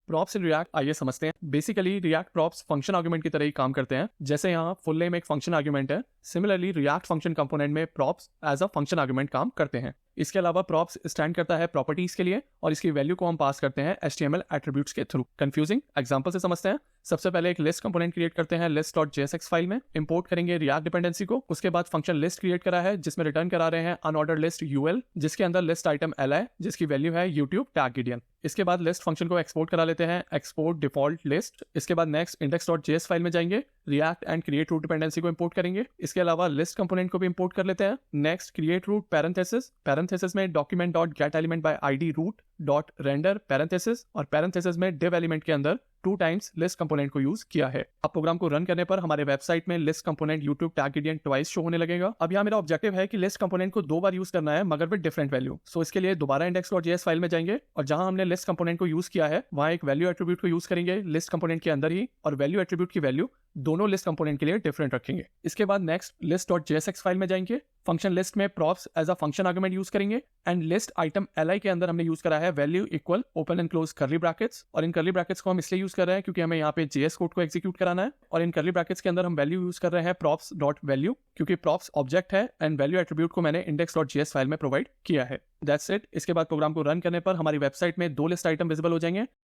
Props in React आइए समझते हैं। Basically React props function argument की तरह ही काम करते हैं। जैसे यहाँ फुल नेम एक फंक्शन आर्गुमेंट है, सिमिलरली रिएक्ट फंक्शन कंपोनेंट में props as a function argument काम करते हैं। इसके अलावा प्रॉप्स स्टैंड करता है प्रॉपर्टीज के लिए और इसकी वैल्यू को हम पास करते हैं HTML एट्रीब्यूट्स के थ्रू। कंफ्यूजिंग एग्जांपल से समझते हैं। सबसे पहले एक लिस्ट कंपोनेंट क्रिएट करते हैं list.jsx फाइल में, इंपोर्ट करेंगे रिएक्ट डिपेंडेंसी को। उसके बाद फंक्शन लिस्ट क्रिएट करा है जिसमें रिटर्न करा रहे हैं अनऑर्डर्ड लिस्ट UL, जिसके अंदर लिस्ट आइटम li जिसकी वैल्यू है YouTube टैग Gideon। इसके बाद लिस्ट फंक्शन को एक्सपोर्ट करा लेते हैं एक्सपोर्ट डिफॉल्ट लिस्ट। इसके बाद नेक्स्ट index.js फाइल में जाएंगे, React and create root dependency को इंपोर्ट करेंगे। इसके अलावा लिस्ट कंपोनेंट को भी इंपोर्ट कर लेते हैं। नेक्स्ट क्रिएट रूट पैरेंथेसिस में document dot get element by ID root dot render parenthesis, और पैरेंथेसिस में div एलिमेंट के अंदर 2 टाइम्स लिस्ट कंपोनेंट को यूज किया है। अब प्रोग्राम को रन करने पर हमारे वेबसाइट में list component YouTube tag Gideon twice show होने लगेगा। अब यहाँ मेरा ऑब्जेक्टिव है कि लिस्ट कंपोनेंट को 2 बार यूज करना है मगर विद डिफरेंट वैल्यू। सो इसके लिए दोबारा index.js फाइल में जाएंगे और जहां हमने लिस्ट कंपोनेंट को यूज किया है वहां एक वैल्यू एट्रीब्यूट को यूज करेंगे लिस्ट कंपोनेंट के अंदर ही, और वैल्यू एट्रीब्यूट की वैल्यू दोनों लिस्ट कंपोनेंट के लिए डिफरेंट रखेंगे। इसके बाद नेक्स्ट list.jsx फाइल में जाएंगे, फंक्शन लिस्ट में props as a function argument use करेंगे एंड लिस्ट आइटम li के अंदर हमने यूज करा है value equal open and close curly brackets. और इन कर्ली ब्रैकेट्स को हम इसलिए यूज कर रहे हैं क्योंकि हमें यहाँ पे JS कोड को एग्जीक्यूट कराना है, और इन कर्ली ब्रैकेट्स के अंदर हम वैल्यू यूज कर रहे हैं props डॉट वैल्यू क्योंकि props ऑब्जेक्ट है एंड वैल्यू एट्रीब्यूट को मैंने index.js फाइल में प्रोवाइड किया है। That's it. इसके बाद प्रोग्राम को रन करने पर हमारी वेबसाइट में 2 लिस्ट आइटम विजिबल हो जाएंगे।